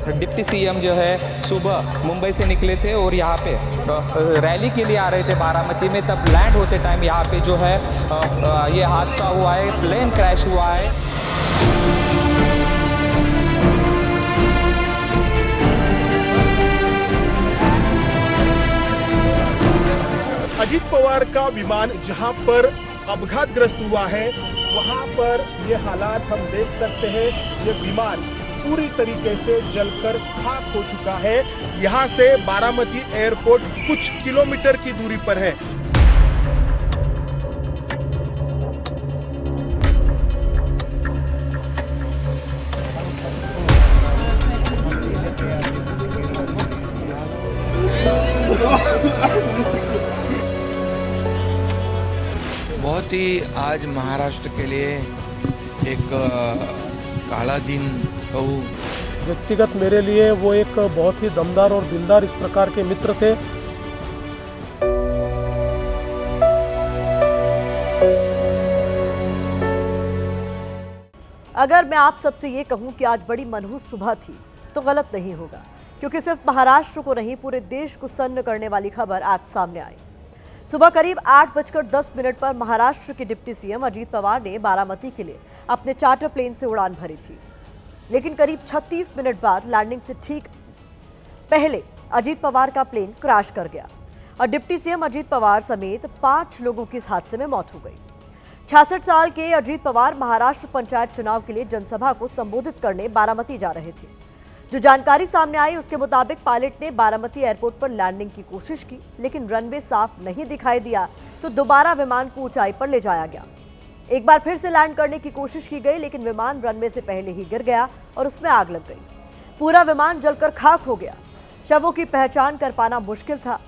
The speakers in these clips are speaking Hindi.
डिप्टी सीएम जो है सुबह मुंबई से निकले थे और यहाँ पे रैली के लिए आ रहे थे बारामती में, तब लैंड होते टाइम यहाँ पे जो है ये हादसा हुआ है, प्लेन क्रैश हुआ है। अजीत पवार का विमान जहां पर अपघातग्रस्त हुआ है वहां पर ये हालात हम देख सकते हैं। ये विमान पूरी तरीके से जलकर खाक हो चुका है। यहां से बारामती एयरपोर्ट कुछ किलोमीटर की दूरी पर है। बहुत ही आज महाराष्ट्र के लिए एक काला दिन कहूँ। व्यक्तिगत मेरे लिए वो एक बहुत ही दमदार और दिलदार इस प्रकार के मित्र थे। अगर मैं आप सबसे ये कहूं कि आज बड़ी मनहूस सुबह थी तो गलत नहीं होगा, क्योंकि सिर्फ महाराष्ट्र को नहीं पूरे देश को सन्न करने वाली खबर आज सामने आई। सुबह करीब 8:10 पर महाराष्ट्र के डिप्टी सीएम अजीत पवार ने बारामती के लिए अपने चार्टर प्लेन से उड़ान भरी थी, लेकिन करीब 36 मिनट बाद लैंडिंग से ठीक पहले अजीत पवार का प्लेन क्रैश कर गया और डिप्टी सीएम अजीत पवार समेत 5 लोगों की इस हादसे में मौत हो गई। 66 साल के अजीत पवार महाराष्ट्र पंचायत चुनाव के लिए जनसभा को संबोधित करने बारामती जा रहे थे। जो जानकारी सामने आई उसके मुताबिक पायलट ने बारामती एयरपोर्ट पर लैंडिंग की कोशिश की, लेकिन रनवे साफ नहीं दिखाई दिया तो दोबारा विमान को ऊंचाई पर ले जाया गया। एक बार फिर से लैंड करने की कोशिश की गई, लेकिन विमान रनवे से पहले ही गिर गया और उसमें आग लग गई। पूरा विमान जलकर खाक हो गया। शवों की पहचान कर पाना मुश्किल था।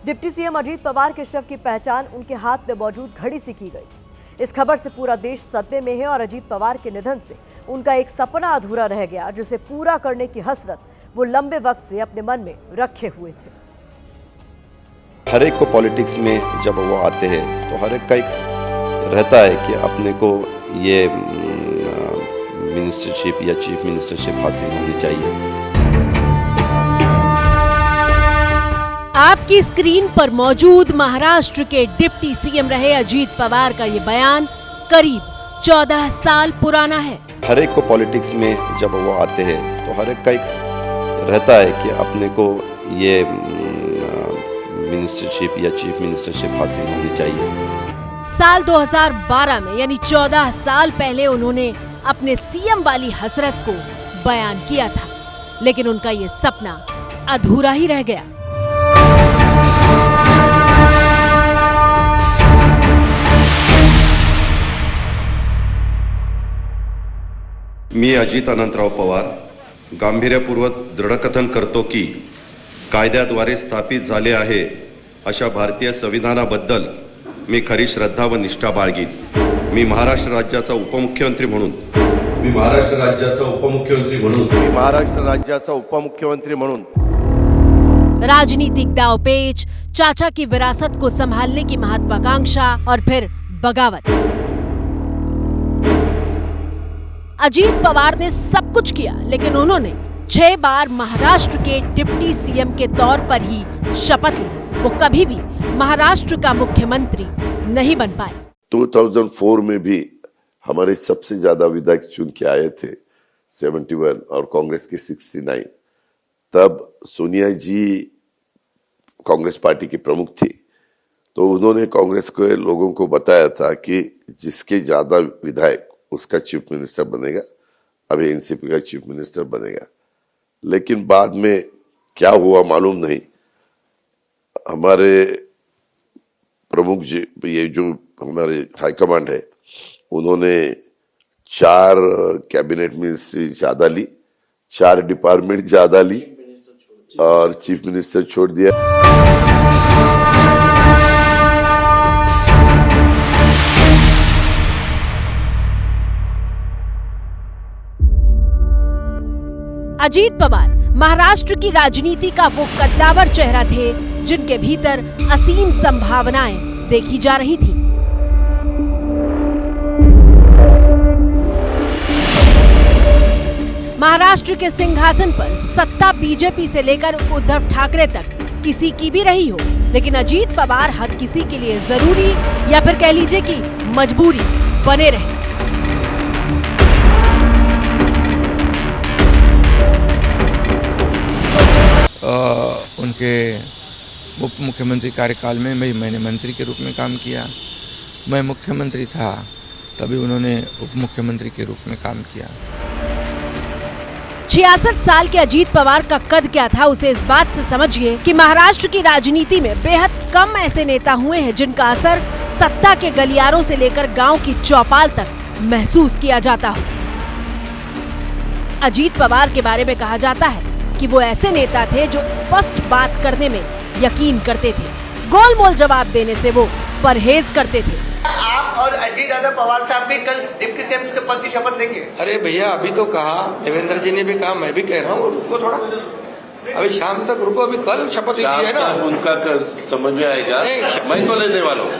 डिप्टी सीएम अजीत पवार के शव की पहचान उनके हाथ में मौजूद घड़ी से की गई। इस खबर से पूरा देश सदमे में है और अजीत पवार के निधन से उनका एक सपना अधूरा रह गया, जिसे पूरा करने की हसरत वो लंबे वक्त से अपने मन में रखे हुए थे। हर एक को पॉलिटिक्स में जब वो आते हैं तो हर एक का एक रहता है कि अपने को ये मिनिस्टरशिप या चीफ मिनिस्टरशिप हासिल होनी चाहिए। आपकी स्क्रीन पर मौजूद महाराष्ट्र के डिप्टी सीएम रहे अजीत पवार का ये बयान करीब 14 साल पुराना है। हर एक को पॉलिटिक्स में जब वो आते हैं तो हर एक का एक रहता है कि अपने को ये मिनिस्टरशिप या चीफ मिनिस्टरशिप हासिल होनी चाहिए। साल 2012 में यानी 14 साल पहले उन्होंने अपने सीएम वाली हसरत को बयान किया था, लेकिन उनका ये सपना अधूरा ही रह गया। मी अजित अनंतराव पवार गांभीर्यपूर्वक दृढकथन करतो की कायद्याद्वारे स्थापित झाले आहे अशा भारतीय संविधानाबद्दल मी खरी श्रद्धा व निष्ठा बाळगीन। मी महाराष्ट्र राज्याचा उपमुख्यमंत्री म्हणून राजनीतिक दांवपेच, चाचा की विरासत को संभालने की महत्वाकांक्षा और फिर बगावत। अजीत पवार ने सब कुछ किया, लेकिन उन्होंने 6 बार महाराष्ट्र के डिप्टी सीएम के तौर पर ही शपथ ली। वो कभी भी महाराष्ट्र का मुख्यमंत्री नहीं बन पाए। 2004 में भी हमारे सबसे ज्यादा विधायक चुन के आए थे 71 और कांग्रेस के 69। तब सोनिया जी कांग्रेस पार्टी की प्रमुख थी, तो उन्होंने कांग्रेस के लोगों को बताया था कि जिसके ज्यादा विधायक उसका चीफ मिनिस्टर बनेगा। अभी एनसीपी का चीफ मिनिस्टर बनेगा, लेकिन बाद में क्या हुआ मालूम नहीं। हमारे प्रमुख जी, ये जो हमारे हाईकमांड है, उन्होंने 4 कैबिनेट मिनिस्ट्री ज्यादा ली, 4 डिपार्टमेंट ज्यादा ली और चीफ मिनिस्टर छोड़ दिया। अजीत पवार महाराष्ट्र की राजनीति का वो कद्दावर चेहरा थे जिनके भीतर असीम संभावनाएं देखी जा रही थी। महाराष्ट्र के सिंहासन पर सत्ता बीजेपी से लेकर उद्धव ठाकरे तक किसी की भी रही हो, लेकिन अजीत पवार हर किसी के लिए जरूरी या फिर कह लीजिए कि मजबूरी बने रहे। उनके उप मुख्यमंत्री कार्यकाल में मैंने मंत्री के रूप में काम किया। मैं मुख्यमंत्री था तभी उन्होंने उप मुख्यमंत्री के रूप में काम किया। 66 साल के अजीत पवार का कद क्या था, उसे इस बात से समझिए कि महाराष्ट्र की राजनीति में बेहद कम ऐसे नेता हुए हैं जिनका असर सत्ता के गलियारों से लेकर गांव की चौपाल तक महसूस किया जाता हो। अजीत पवार के बारे में कहा जाता है कि वो ऐसे नेता थे जो स्पष्ट बात करने में यकीन करते थे, गोलमोल जवाब देने से वो परहेज करते थे। आप और अजीत दादा पवार साहब भी कल डिप्टी सीएम पद की शपथ लेंगे? अरे भैया, अभी तो कहा, देवेंद्र जी ने भी कहा, मैं भी कह रहा हूँ, रुको थोड़ा, अभी शाम तक रुको, अभी कल शपथ ली है ना। उनका समझ में आएगा, मैं तो लेने वाला हूँ।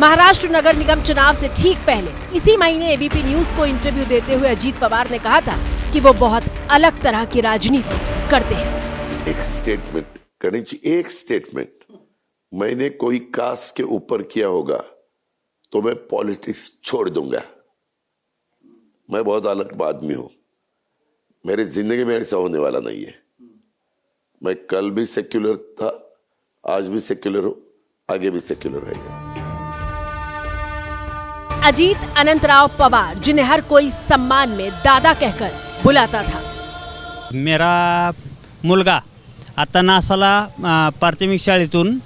महाराष्ट्र नगर निगम चुनाव से ठीक पहले इसी महीने एबीपी न्यूज को इंटरव्यू देते हुए अजीत पवार ने कहा था कि वो बहुत अलग तरह की राजनीति करते हैं। एक स्टेटमेंट करनी चाहिए, एक स्टेटमेंट, मैंने कोई कास्ट के ऊपर किया होगा तो मैं पॉलिटिक्स छोड़ दूंगा। मैं बहुत अलग आदमी हूं, मेरी जिंदगी में ऐसा होने वाला नहीं है। मैं कल भी सेक्युलर था, आज भी सेक्युलर हूं, आगे भी सेक्युलर रहेगा। अजीत अनंतराव पवार, जिन्हें हर कोई सम्मान में दादा कहकर बुलाता था। मेरा मुलगा आता नासाला प्राथमिक शाळेतून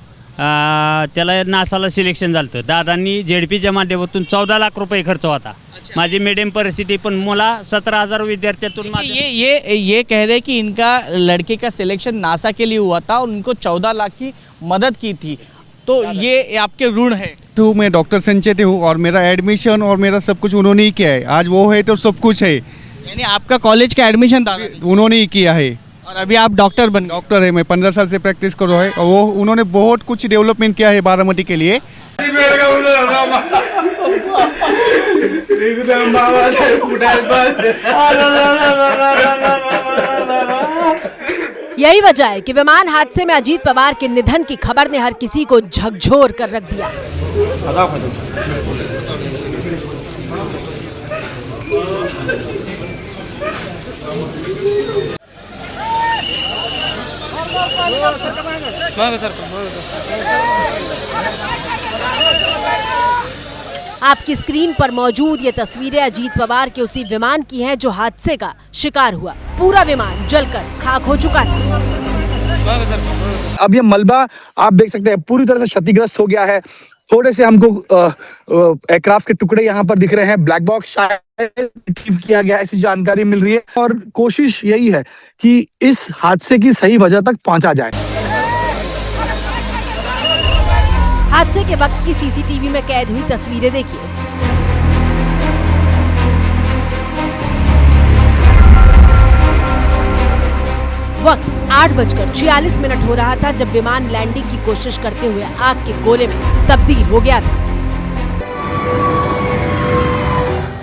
त्याला नासाला सिलेक्शन झालं। दादांनी जेडपीच्या माध्यमातून 14 लाख रुपये खर्च होता। माझी मीडियम परिस्थिती, पण मला 17,000 विद्यार्थ्यातून ये कह रहे कि इनका लड़के का सिलेक्शन नासा के लिए हुआ था और उनको 14 लाख की मदद की थी, तो ये आपके ऋण है? तो मैं डॉक्टर संचेती हूँ और मेरा एडमिशन और मेरा सब कुछ उन्होंने ही किया है। आज वो है तो सब कुछ है, यानी आपका कॉलेज का एडमिशन उन्होंने ही किया है। और अभी आप डॉक्टर है, मैं 15 साल से प्रैक्टिस कर रहा है और वो उन्होंने बहुत कुछ डेवलपमेंट किया है बारामती के लिए। यही वजह है कि विमान हादसे में अजीत पवार के निधन की खबर ने हर किसी को झकझोर कर रख दिया। आपकी स्क्रीन पर मौजूद ये तस्वीरें अजीत पवार के उसी विमान की हैं जो हादसे का शिकार हुआ। पूरा विमान जलकर खाक हो चुका था। अब ये मलबा आप देख सकते हैं पूरी तरह से क्षतिग्रस्त हो गया है। थोड़े से हमको एयरक्राफ्ट के टुकड़े यहाँ पर दिख रहे हैं। ब्लैक बॉक्स शायद रिट्रीव किया गया, ऐसी जानकारी मिल रही है और कोशिश यही है कि इस हादसे की सही वजह तक पहुंचा जाए। हादसे के वक्त की सीसीटीवी में कैद हुई तस्वीरें देखिए। वक्त 8:46 हो रहा था जब विमान लैंडिंग की कोशिश करते हुए आग के गोले में तब्दील हो गया था।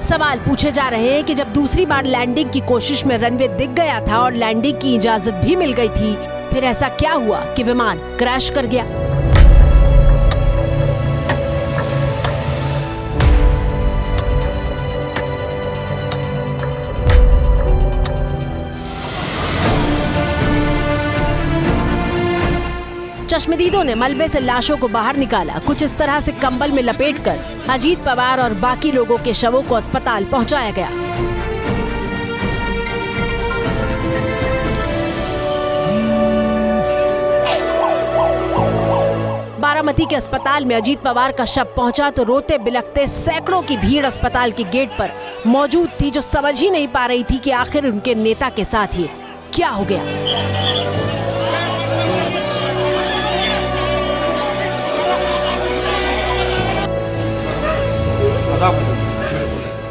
सवाल पूछे जा रहे हैं कि जब दूसरी बार लैंडिंग की कोशिश में रनवे दिख गया था और लैंडिंग की इजाजत भी मिल गई थी, फिर ऐसा क्या हुआ कि विमान क्रैश कर गया? चश्मदीदों ने मलबे से लाशों को बाहर निकाला। कुछ इस तरह से कंबल में लपेटकर अजीत पवार और बाकी लोगों के शवों को अस्पताल पहुंचाया गया। बारामती के अस्पताल में अजीत पवार का शव पहुंचा तो रोते बिलखते सैकड़ों की भीड़ अस्पताल के गेट पर मौजूद थी, जो समझ ही नहीं पा रही थी कि आखिर उनके नेता के साथ ये क्या हो गया।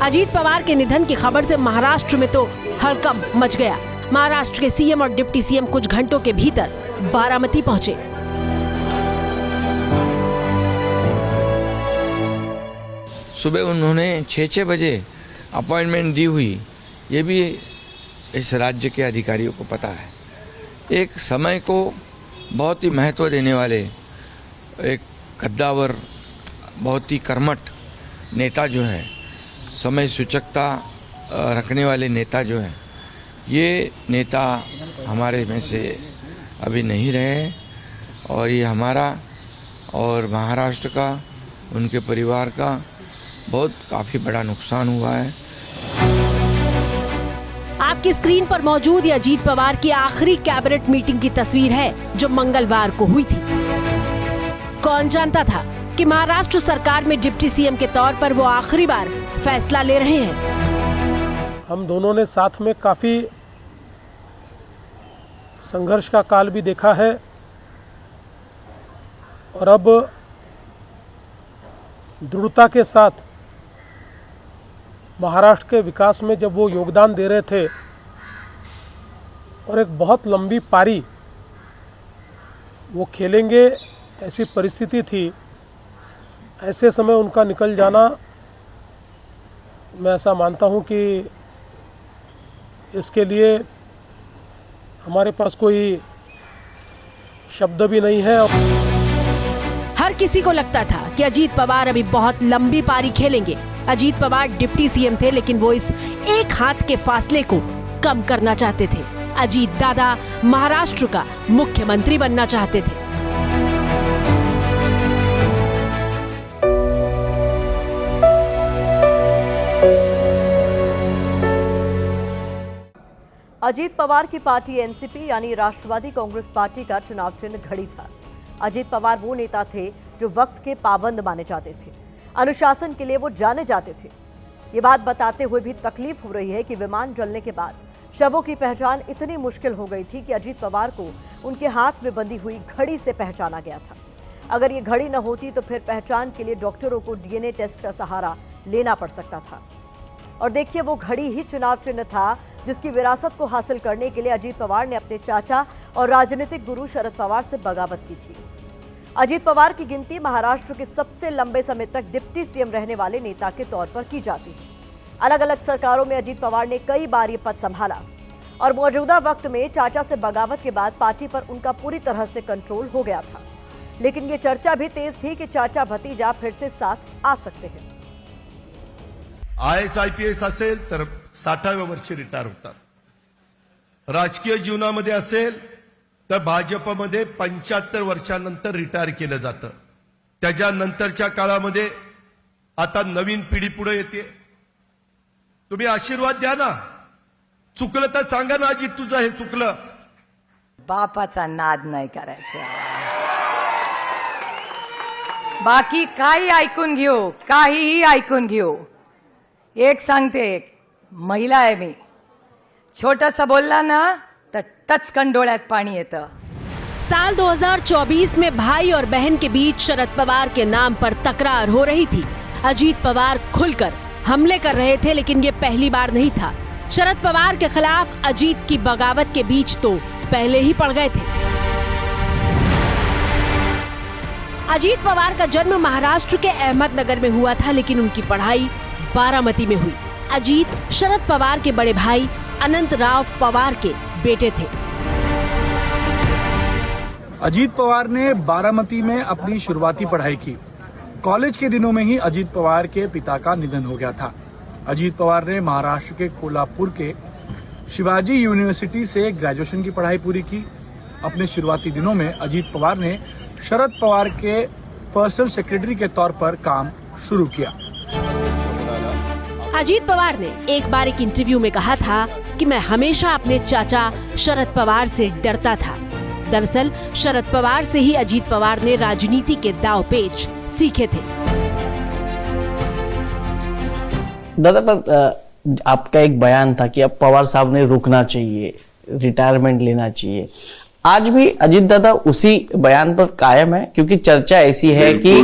अजीत पवार के निधन की खबर से महाराष्ट्र में तो हड़कंप मच गया। महाराष्ट्र के सीएम और डिप्टी सीएम कुछ घंटों के भीतर बारामती पहुंचे। सुबह उन्होंने 6 बजे अपॉइंटमेंट दी हुई, ये भी इस राज्य के अधिकारियों को पता है। एक समय को बहुत ही महत्व देने वाले, एक कद्दावर, बहुत ही कर्मठ नेता जो है, समय सूचकता रखने वाले नेता जो है, ये नेता हमारे में से अभी नहीं रहे और ये हमारा और महाराष्ट्र का, उनके परिवार का बहुत काफ़ी बड़ा नुकसान हुआ है। आपकी स्क्रीन पर मौजूद ये अजीत पवार की आखिरी कैबिनेट मीटिंग की तस्वीर है जो मंगलवार को हुई थी। कौन जानता था कि महाराष्ट्र सरकार में डिप्टी सीएम के तौर पर वो आखिरी बार फैसला ले रहे हैं। हम दोनों ने साथ में काफ़ी संघर्ष का काल भी देखा है और अब दृढ़ता के साथ महाराष्ट्र के विकास में जब वो योगदान दे रहे थे और एक बहुत लंबी पारी वो खेलेंगे ऐसी परिस्थिति थी, ऐसे समय उनका निकल जाना, मैं ऐसा मानता हूं कि इसके लिए हमारे पास कोई शब्द भी नहीं है। हर किसी को लगता था कि अजीत पवार अभी बहुत लंबी पारी खेलेंगे। अजीत पवार डिप्टी सीएम थे, लेकिन वो इस एक हाथ के फासले को कम करना चाहते थे। अजीत दादा महाराष्ट्र का मुख्यमंत्री बनना चाहते थे। अजीत पवार की पार्टी एनसीपी यानी राष्ट्रवादी कांग्रेस पार्टी का चुनाव चिन्ह घड़ी था। अजीत पवार वो नेता थे जो वक्त के पाबंद माने जाते थे, अनुशासन के लिए वो जाने जाते थे। ये बात बताते हुए भी तकलीफ हो रही है कि विमान जलने के बाद शवों की पहचान इतनी मुश्किल हो गई थी कि अजीत पवार को उनके हाथ में बंधी हुई घड़ी से पहचाना गया था। अगर ये घड़ी न होती तो फिर पहचान के लिए डॉक्टरों को डीएनए टेस्ट का सहारा लेना पड़ सकता था। और देखिए, वो घड़ी ही चुनाव चिन्ह था जिसकी विरासत को हासिल करने के लिए अजीत पवार ने अपने चाचा और राजनीतिक गुरु शरद पवार से बगावत की थी। अजीत पवार की गिनती महाराष्ट्र के सबसे लंबे समय तक डिप्टी सीएम रहने वाले नेता के तौर पर की जाती है। अलग अलग सरकारों में अजीत पवार ने कई बार ये पद संभाला और मौजूदा वक्त में चाचा से बगावत के बाद पार्टी पर उनका पूरी तरह से कंट्रोल हो गया था। लेकिन ये चर्चा भी तेज थी कि चाचा भतीजा फिर से साथ आ सकते हैं। IAS IPS असेल तर 60व्या वर्षी रिटायर होतात. राजकीय जीवनामध्ये असेल तर भाजपमध्ये 75 वर्षांनंतर रिटायर केलं जातं. त्याच्यानंतरच्या काळामध्ये आता नवीन पिढी पुढे येते. तुम्ही आशीर्वाद द्या ना. चुकलं तर सांगा ना, अजित तुझं हे चुकलं. बापाचा नाद नाही करायचा. बाकी काही ऐकून घेऊ, काहीही ऐकून घेऊ. एक सांगते, महिला आहे मी. छोटंसं बोलला ना तर टचकन डोळ्यात पाणी येतं. साल 2024 में भाई और बहन के बीच शरद पवार के नाम पर तकरार हो रही थी। अजीत पवार खुलकर हमले कर रहे थे, लेकिन ये पहली बार नहीं था। शरद पवार के खिलाफ अजीत की बगावत के बीच तो पहले ही पड़ गए थे। अजीत पवार का जन्म महाराष्ट्र के अहमदनगर में हुआ था, लेकिन उनकी पढ़ाई बारामती में हुई। अजीत शरद पवार के बड़े भाई अनंतराव पवार के बेटे थे। अजीत पवार ने बारामती में अपनी शुरुआती पढ़ाई की। कॉलेज के दिनों में ही अजीत पवार के पिता का निधन हो गया था। अजीत पवार ने महाराष्ट्र के कोल्हापुर के शिवाजी यूनिवर्सिटी से ग्रेजुएशन की पढ़ाई पूरी की। अपने शुरुआती दिनों में अजीत पवार ने शरद पवार के पर्सनल सेक्रेटरी के तौर पर काम शुरू किया। अजीत पवार ने एक बार एक इंटरव्यू में कहा था कि मैं हमेशा अपने चाचा शरद पवार से डरता था। दरअसल शरद पवार से ही अजीत पवार ने राजनीति के दांव पेच सीखे थे। दादा, पर आपका एक बयान था कि अब पवार साहब ने रुकना चाहिए, रिटायरमेंट लेना चाहिए। आज भी अजीत दादा उसी बयान पर कायम है, क्योंकि चर्चा ऐसी है कि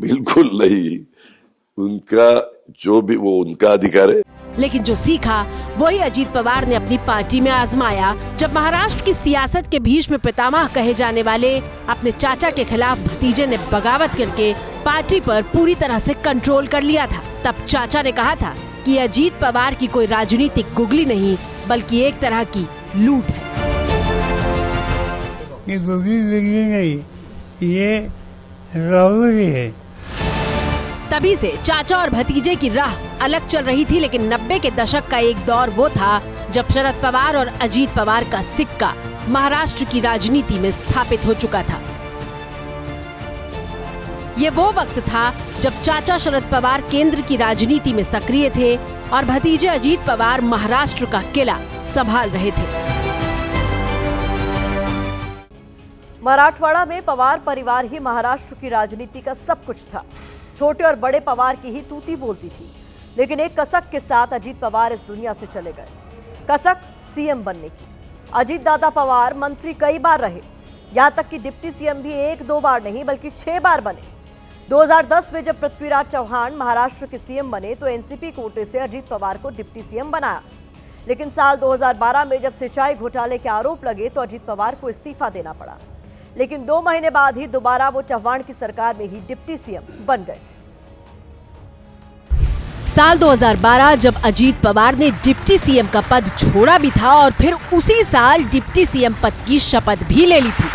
बिल्कुल नहीं, उनका जो भी वो उनका अधिकार है। लेकिन जो सीखा वही अजीत पवार ने अपनी पार्टी में आजमाया, जब महाराष्ट्र की सियासत के भीष्म पितामह कहे जाने वाले अपने चाचा के खिलाफ भतीजे ने बगावत करके पार्टी पर पूरी तरह से कंट्रोल कर लिया था। तब चाचा ने कहा था कि अजीत पवार की कोई राजनीतिक गुगली नहीं बल्कि एक तरह की लूट है। ये गुगली नहीं, ये राहुल है। तभी से चाचा और भतीजे की राह अलग चल रही थी, लेकिन 90 के दशक का एक दौर वो था जब शरद पवार और अजीत पवार का सिक्का महाराष्ट्र की राजनीति में स्थापित हो चुका था। ये वो वक्त था जब चाचा शरद पवार केंद्र की राजनीति में सक्रिय थे और भतीजे अजीत पवार महाराष्ट्र का किला संभाल रहे थे। मराठवाड़ा में पवार परिवार ही महाराष्ट्र की राजनीति का सब कुछ था। छोटे और बड़े पवार की ही तूती बोलती थी, लेकिन एक कसक के साथ अजीत पवार इस दुनिया से चले गए। कसक सीएम बनने की। अजीत दादा पवार मंत्री कई बार रहे, यहां तक कि डिप्टी सीएम भी 1-2 बार नहीं बल्कि 6 बार बने। 2010 में जब पृथ्वीराज चौहान महाराष्ट्र के सीएम बने तो एनसीपी कोटे से अजीत पवार को डिप्टी सीएम बनाया, लेकिन साल 2012 में जब सिंचाई घोटाले के आरोप लगे तो अजीत पवार को इस्तीफा देना पड़ा, लेकिन 2 महीने बाद ही दोबारा वो चौहान की सरकार में ही डिप्टी सीएम बन गए थे। साल 2012 जब अजीत पवार ने डिप्टी सीएम का पद छोड़ा भी था और फिर उसी साल डिप्टी सीएम पद की शपथ भी ले ली थी।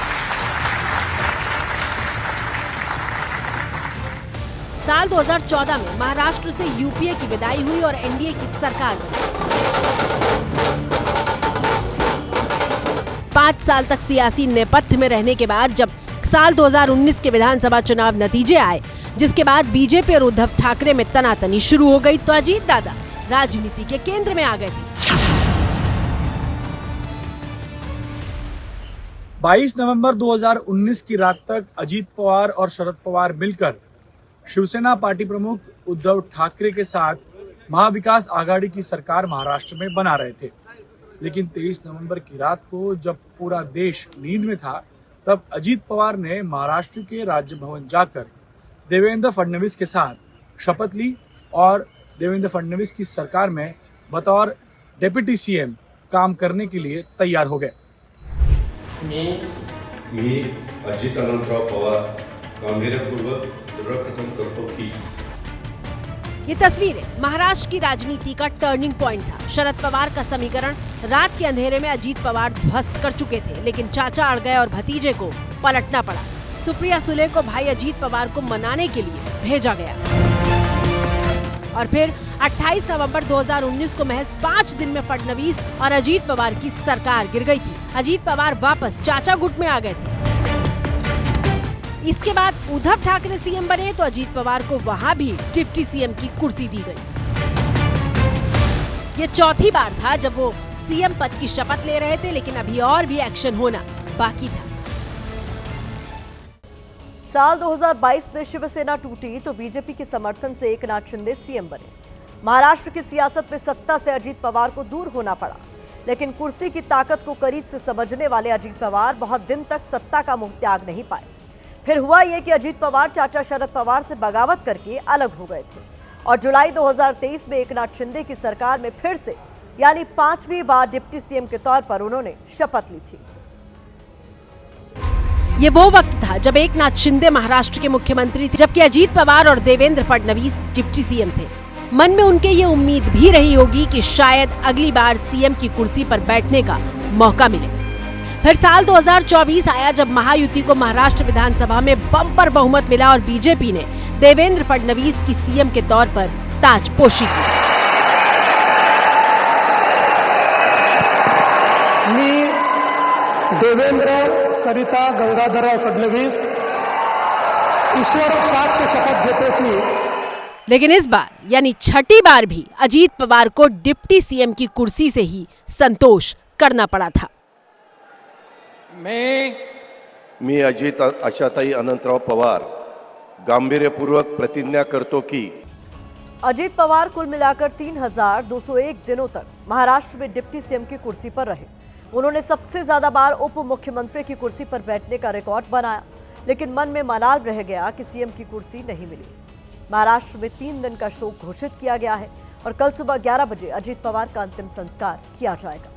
साल 2014 में महाराष्ट्र से यूपीए की विदाई हुई और एनडीए की सरकार बनी। 5 साल तक सियासी नेपथ्य में रहने के बाद जब साल 2019 के विधानसभा चुनाव नतीजे आए, जिसके बाद बीजेपी और उद्धव ठाकरे में तनातनी शुरू हो गई, तो अजीत दादा राजनीति के केंद्र में आ गए थे। 22 नवंबर 2019 की रात तक अजीत पवार और शरद पवार मिलकर शिवसेना पार्टी प्रमुख उद्धव ठाकरे के साथ महाविकास आघाड़ी की सरकार महाराष्ट्र में बना रहे थे। लेकिन 23 नवंबर की रात को जब पूरा देश नींद में था, तब अजीत पवार ने महाराष्ट्र के राज्य भवन जाकर देवेंद्र फडणवीस के साथ शपथ ली और देवेंद्र फडणवीस की सरकार में बतौर डेप्यूटी सीएम काम करने के लिए तैयार हो गए। मी अजित अनंतराव पवार गांभीर्यपूर्वक दृढ़कथन करतो की ये तस्वीरें महाराष्ट्र की राजनीति का टर्निंग पॉइंट था। शरद पवार का समीकरण रात के अंधेरे में अजीत पवार ध्वस्त कर चुके थे, लेकिन चाचा अड़ गए और भतीजे को पलटना पड़ा। सुप्रिया सुले को भाई अजीत पवार को मनाने के लिए भेजा गया और फिर 28 नवंबर 2019 को महज 5 दिन में फडणवीस और अजीत पवार की सरकार गिर गई थी। अजीत पवार वापस चाचा गुट में आ गए थे। इसके बाद उद्धव ठाकरे सीएम बने तो अजीत पवार को वहां भी डिप्टी सीएम की कुर्सी दी गई। ये चौथी बार था जब वो सीएम पद की शपथ ले रहे थे, लेकिन अभी और भी एक्शन होना बाकी था। साल 2022 में शिवसेना टूटी तो बीजेपी के समर्थन से एकनाथ शिंदे सीएम बने। महाराष्ट्र की सियासत में सत्ता से अजीत पवार को दूर होना पड़ा, लेकिन कुर्सी की ताकत को करीब से समझने वाले अजीत पवार बहुत दिन तक सत्ता का मुंह त्याग नहीं पाए। फिर हुआ ये कि अजीत पवार चाचा शरद पवार से बगावत करके अलग हो गए थे और जुलाई 2023 में एकनाथ शिंदे की सरकार में फिर से यानी 5वीं बार डिप्टी सीएम के तौर पर उन्होंने शपथ ली थी। ये वो वक्त था जब एकनाथ शिंदे महाराष्ट्र के मुख्यमंत्री थे, जबकि अजीत पवार और देवेंद्र फडणवीस डिप्टी सीएम थे। मन में उनके ये उम्मीद भी रही होगी कि शायद अगली बार सीएम की कुर्सी पर बैठने का मौका मिले। फिर साल 2024 आया जब महायुति को महाराष्ट्र विधानसभा में बम्पर बहुमत मिला और बीजेपी ने देवेंद्र फडणवीस की सीएम के तौर पर ताजपोशी की। देवेंद्र सरिता गंगाधरराव फडणवीस ईश्वर साक्ष से शपथ घेतो की। लेकिन इस बार यानी छठी बार भी अजीत पवार को डिप्टी सीएम की कुर्सी से ही संतोष करना पड़ा था। मी अजित आशाताई अनंतराव पवार गांभीर्यपूर्वक प्रतिज्ञा करतो की अजीत पवार कुल मिलाकर 3201 दिनों तक महाराष्ट्र में डिप्टी सीएम की कुर्सी पर रहे। उन्होंने सबसे ज्यादा बार उप मुख्यमंत्री की कुर्सी पर बैठने का रिकॉर्ड बनाया, लेकिन मन में मलाल रह गया कि सीएम की कुर्सी नहीं मिली। महाराष्ट्र में 3 दिन का शोक घोषित किया गया है और कल सुबह 11 बजे अजीत पवार का अंतिम संस्कार किया जाएगा।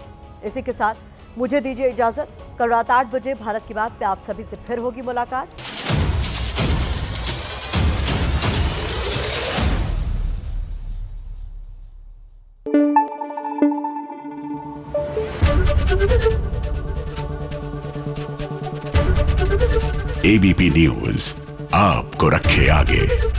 इसी के साथ मुझे दीजिए इजाजत। कल रात 8 बजे भारत की बात पे आप सभी से फिर होगी मुलाकात। एबीपी न्यूज आपको रखे आगे।